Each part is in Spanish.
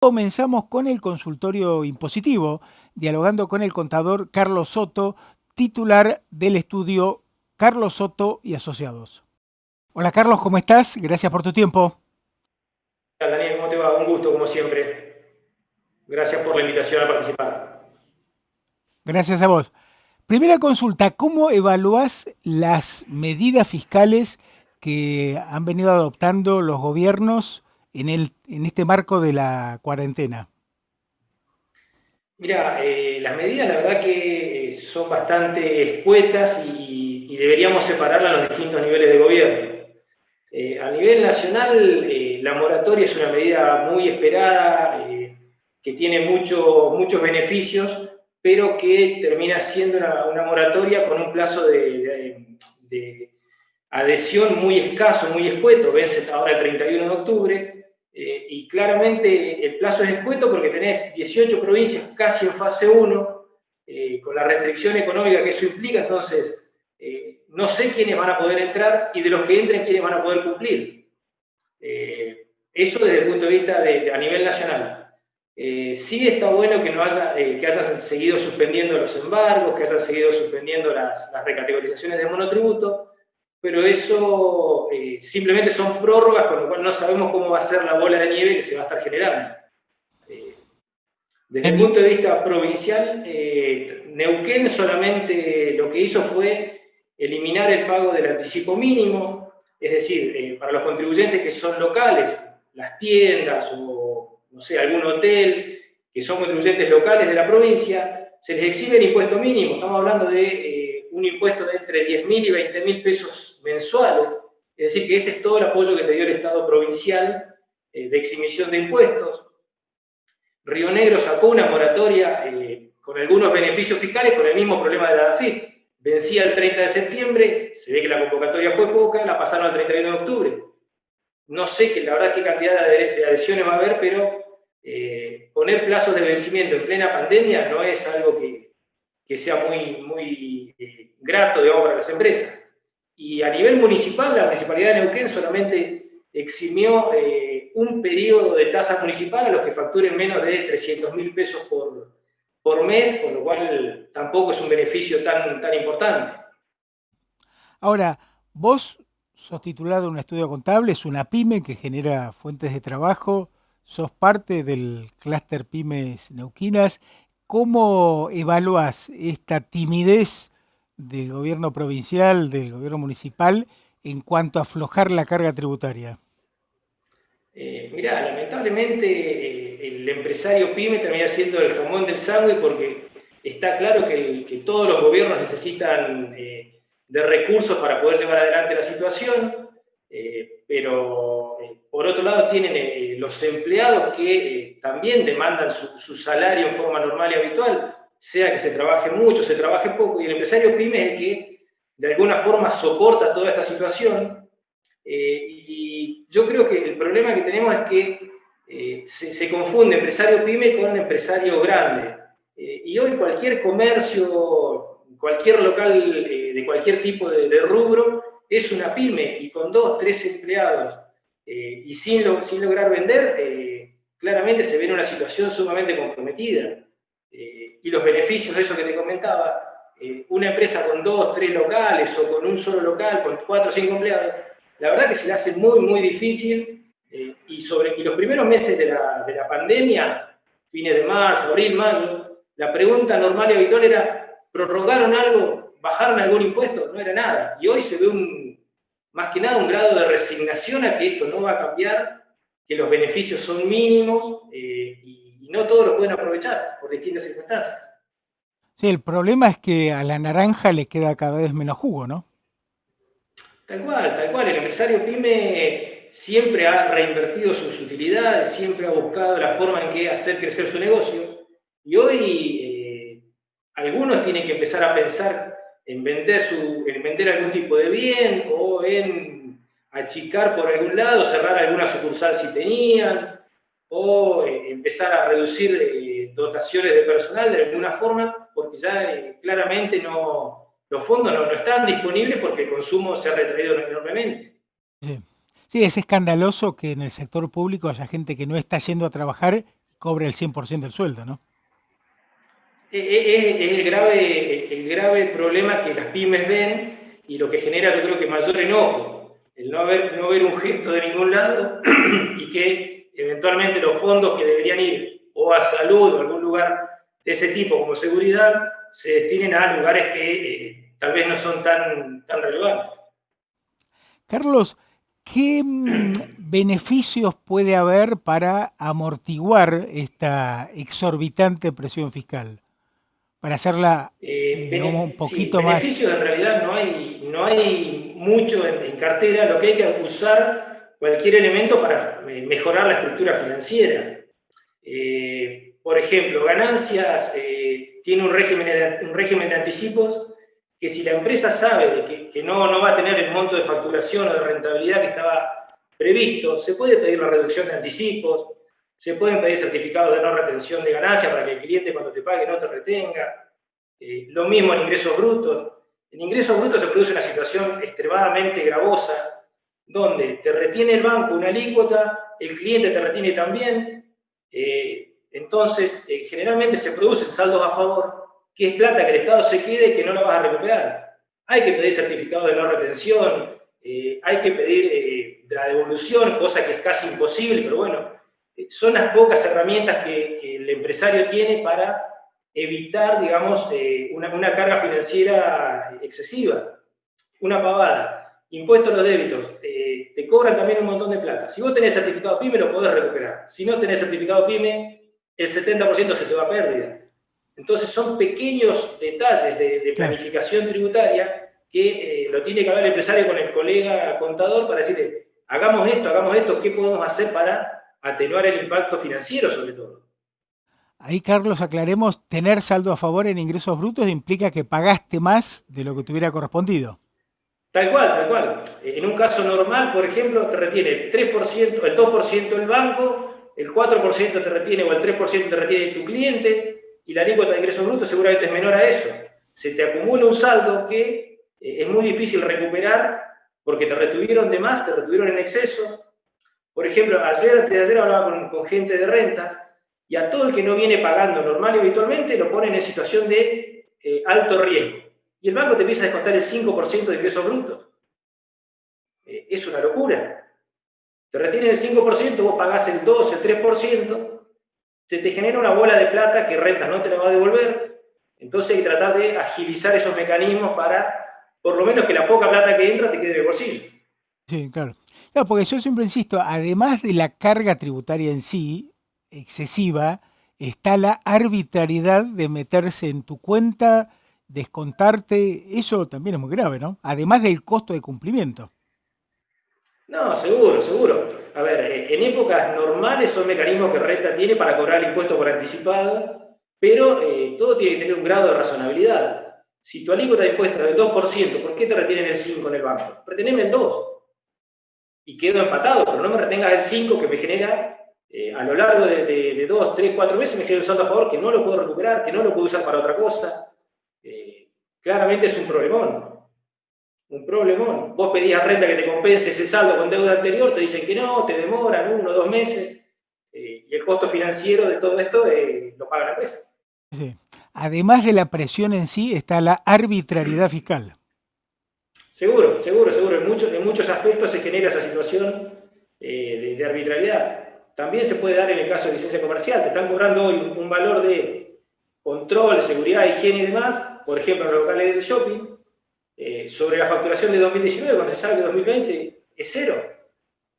Comenzamos con el consultorio impositivo, dialogando con el contador Carlos Soto, titular del estudio Carlos Soto y Asociados. Hola Carlos, ¿cómo estás? Gracias por tu tiempo. Hola Daniel, ¿cómo te va? Un gusto, como siempre. Gracias por la invitación a participar. Gracias a vos. Primera consulta, ¿cómo evaluás las medidas fiscales que han venido adoptando los gobiernos en este marco de la cuarentena? Mira, las medidas la verdad que son bastante escuetas y deberíamos separarlas en los distintos niveles de gobierno. A nivel nacional, la moratoria es una medida muy esperada, que tiene muchos beneficios, pero que termina siendo una moratoria con un plazo de adhesión muy escaso, muy escueto, vence ahora el 31 de octubre, y claramente el plazo es escueto porque tenés 18 provincias casi en fase 1, con la restricción económica que eso implica, entonces no sé quiénes van a poder entrar y de los que entren quiénes van a poder cumplir. Eso desde el punto de vista a nivel nacional. Sí está bueno que, no haya, que hayan seguido suspendiendo los embargos, que hayan seguido suspendiendo las recategorizaciones de monotributo, pero eso simplemente son prórrogas, con lo cual no sabemos cómo va a ser la bola de nieve que se va a estar generando. Eh, Desde el En- punto de vista provincial, Neuquén solamente lo que hizo fue eliminar el pago del anticipo mínimo, es decir, para los contribuyentes que son locales, las tiendas o, no sé, algún hotel, que son contribuyentes locales de la provincia, se les exhibe el impuesto mínimo. Estamos hablando de un impuesto de entre 10.000 y 20.000 pesos mensuales, es decir, que ese es todo el apoyo que te dio el Estado provincial de exhibición de impuestos. Río Negro sacó una moratoria con algunos beneficios fiscales con el mismo problema de la AFIP. Vencía el 30 de septiembre, se ve que la convocatoria fue poca, la pasaron al 31 de octubre. No sé la verdad qué cantidad de adhesiones va a haber, pero poner plazos de vencimiento en plena pandemia no es algo que sea muy grato, digamos, para las empresas. Y a nivel municipal, la Municipalidad de Neuquén solamente eximió un periodo de tasa municipal a los que facturen menos de 300.000 pesos por mes, con lo cual tampoco es un beneficio tan importante. Ahora, vos sos titular de un estudio contable, es una pyme que genera fuentes de trabajo, sos parte del clúster pymes neuquinas. ¿Cómo evaluás esta timidez del gobierno provincial, del gobierno municipal, en cuanto a aflojar la carga tributaria? Mirá, lamentablemente el empresario pyme termina siendo el jamón del sándwich porque está claro que todos los gobiernos necesitan de recursos para poder llevar adelante la situación, pero por otro lado tienen los empleados que también demandan su salario en forma normal y habitual, sea que se trabaje mucho, se trabaje poco, y el empresario pyme es el que de alguna forma soporta toda esta situación. Y yo creo que el problema que tenemos es que se confunde empresario pyme con empresario grande. Y hoy cualquier comercio, cualquier local de cualquier tipo de rubro es una pyme, y con 2, 3 empleados y sin lograr vender, claramente se ve en una situación sumamente comprometida. Y los beneficios de eso que te comentaba, una empresa con 2, 3 locales o con un solo local, con 4 o 5 empleados, la verdad que se le hace muy difícil, y los primeros meses de la pandemia, fines de marzo, abril, mayo, la pregunta normal y habitual era, ¿prorrogaron algo? ¿Bajaron algún impuesto? No era nada. Y hoy se ve más que nada un grado de resignación a que esto no va a cambiar, que los beneficios son mínimos, y no todos los pueden aprovechar por distintas circunstancias. Sí, el problema es que a la naranja le queda cada vez menos jugo, ¿no? Tal cual, tal cual. El empresario pyme siempre ha reinvertido sus utilidades, siempre ha buscado la forma en que hacer crecer su negocio. Y hoy algunos tienen que empezar a pensar en vender algún tipo de bien o en achicar por algún lado, cerrar alguna sucursal si tenían, o empezar a reducir dotaciones de personal de alguna forma, porque ya claramente los fondos no están disponibles porque el consumo se ha retraído enormemente. Sí. Sí, es escandaloso que en el sector público haya gente que no está yendo a trabajar cobre el 100% del sueldo, ¿no? Es el grave problema que las pymes ven y lo que genera, yo creo que mayor enojo, el no ver un gesto de ningún lado y que eventualmente los fondos que deberían ir o a salud o a algún lugar de ese tipo como seguridad se destinen a lugares que tal vez no son tan relevantes. Carlos, ¿qué beneficios puede haber para amortiguar esta exorbitante presión fiscal? Para hacerla, digamos, un Sí, poquito más... beneficios en realidad no hay mucho en cartera, lo que hay que usar cualquier elemento para mejorar la estructura financiera. Por ejemplo, ganancias, tiene un régimen de anticipos que si la empresa sabe que no va a tener el monto de facturación o de rentabilidad que estaba previsto, se puede pedir la reducción de anticipos, se pueden pedir certificados de no retención de ganancias para que el cliente cuando te pague no te retenga. Lo mismo en ingresos brutos. En ingresos brutos se produce una situación extremadamente gravosa, donde te retiene el banco una alícuota, el cliente te retiene también, entonces generalmente se producen saldos a favor, que es plata que el Estado se quede y que no la vas a recuperar. Hay que pedir certificados de no retención, hay que pedir la devolución, cosa que es casi imposible, pero bueno, son las pocas herramientas que el empresario tiene para evitar, digamos, una carga financiera excesiva. Una pavada, impuestos a los débitos, te cobran también un montón de plata. Si vos tenés certificado PYME, lo podés recuperar. Si no tenés certificado PYME, el 70% se te va a pérdida. Entonces son pequeños detalles de Claro. planificación tributaria que lo tiene que hablar el empresario con el colega contador para decirle, hagamos esto, ¿qué podemos hacer para atenuar el impacto financiero sobre todo? Ahí, Carlos, aclaremos, tener saldo a favor en ingresos brutos implica que pagaste más de lo que te hubiera correspondido. Tal cual, tal cual. En un caso normal, por ejemplo, te retiene el 3%, el 2% el banco, el 4% te retiene o el 3% te retiene tu cliente y la alícuota de ingresos brutos seguramente es menor a eso. Se te acumula un saldo que es muy difícil recuperar porque te retuvieron de más, te retuvieron en exceso. Por ejemplo, antes de ayer hablaba con gente de rentas y a todo el que no viene pagando normal y habitualmente lo ponen en situación de alto riesgo. Y el banco te empieza a descontar el 5% de ingresos brutos. Es una locura. Te retienen el 5%, vos pagás el 2, el 3%, se te genera una bola de plata que rentas no te la va a devolver. Entonces hay que tratar de agilizar esos mecanismos para, por lo menos que la poca plata que entra te quede en el bolsillo. Sí, claro. No, porque yo siempre insisto, además de la carga tributaria en sí, excesiva, está la arbitrariedad de meterse en tu cuenta, descontarte, eso también es muy grave, ¿no? Además del costo de cumplimiento. No, seguro, seguro. A ver, en épocas normales son mecanismos que Renta tiene para cobrar el impuesto por anticipado, pero todo tiene que tener un grado de razonabilidad. Si tu alícuota de impuesto es del 2%, ¿por qué te retienen el 5% en el banco? Reteneme el 2% y quedo empatado, pero no me retengas el 5% que me genera, a lo largo de 2, 3, 4 meses me genera un saldo a favor que no lo puedo recuperar, que no lo puedo usar para otra cosa. Claramente es un problemón. Un problemón. Vos pedís a Renta que te compense ese saldo con deuda anterior, te dicen que no, te demoran 1 o 2 meses, y el costo financiero de todo esto lo paga la empresa. Sí. Además de la presión en sí, está la arbitrariedad fiscal. Seguro, seguro, seguro. En muchos aspectos se genera esa situación de arbitrariedad. También se puede dar en el caso de licencia comercial. Te están cobrando hoy un valor de control, seguridad, higiene y demás, por ejemplo, en los locales del shopping, sobre la facturación de 2019, cuando se sabe que 2020 es cero,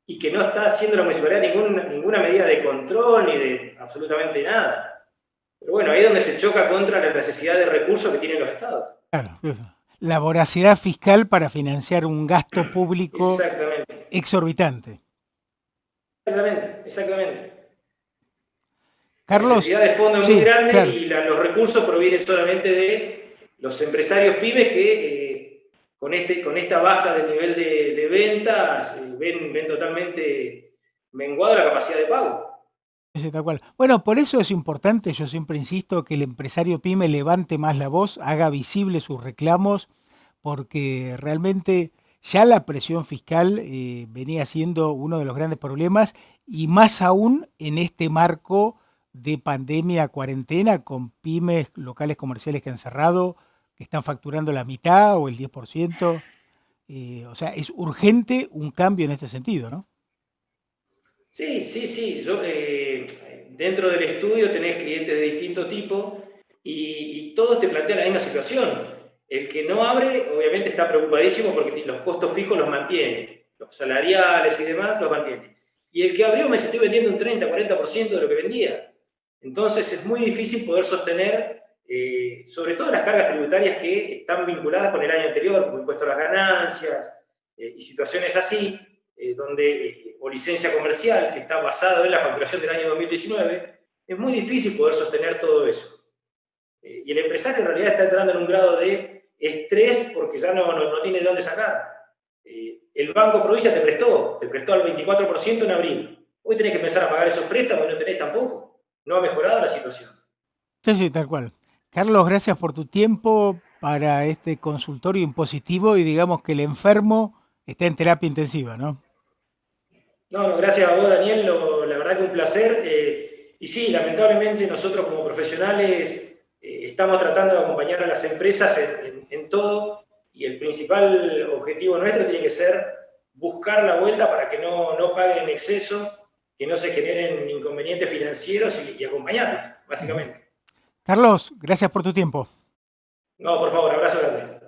y que no está haciendo la municipalidad ninguna medida de control ni de absolutamente nada. Pero bueno, ahí es donde se choca contra la necesidad de recursos que tienen los estados. Claro, eso. La voracidad fiscal para financiar un gasto público Exactamente, exorbitante. exactamente, exactamente. La Carlos, necesidad de fondo es muy sí, grande claro. y los recursos provienen solamente de los empresarios pymes que con esta baja del nivel de ventas ven totalmente menguada la capacidad de pago. Sí, tal cual. Bueno, por eso es importante, yo siempre insisto, que el empresario pyme levante más la voz, haga visibles sus reclamos, porque realmente ya la presión fiscal venía siendo uno de los grandes problemas y más aún en este marco de pandemia a cuarentena con pymes, locales comerciales que han cerrado, que están facturando la mitad o el 10%. O sea, es urgente un cambio en este sentido, ¿no? Sí, sí, sí. Dentro del estudio tenés clientes de distinto tipo y todos te plantean la misma situación. El que no abre, obviamente, está preocupadísimo porque los costos fijos los mantiene, los salariales y demás los mantiene. Y el que abrió me estoy vendiendo un 30, 40% de lo que vendía. Entonces es muy difícil poder sostener, sobre todo las cargas tributarias que están vinculadas con el año anterior, como impuesto a las ganancias y situaciones así donde, o licencia comercial, que está basado en la facturación del año 2019, es muy difícil poder sostener todo eso. Y el empresario en realidad está entrando en un grado de estrés porque ya no tiene de dónde sacar. El Banco Provincia te prestó al 24% en abril. Hoy tenés que empezar a pagar esos préstamos y no tenés tampoco. No ha mejorado la situación. Sí, sí, tal cual. Carlos, gracias por tu tiempo para este consultorio impositivo y digamos que el enfermo está en terapia intensiva, ¿no? No, gracias a vos, Daniel, la verdad que un placer. Y sí, lamentablemente nosotros como profesionales estamos tratando de acompañar a las empresas en todo y el principal objetivo nuestro tiene que ser buscar la vuelta para que no paguen en exceso, que no se generen inconvenientes financieros y acompañarlos, Ujú. básicamente. Carlos, gracias por tu tiempo. No, por favor, abrazo grande.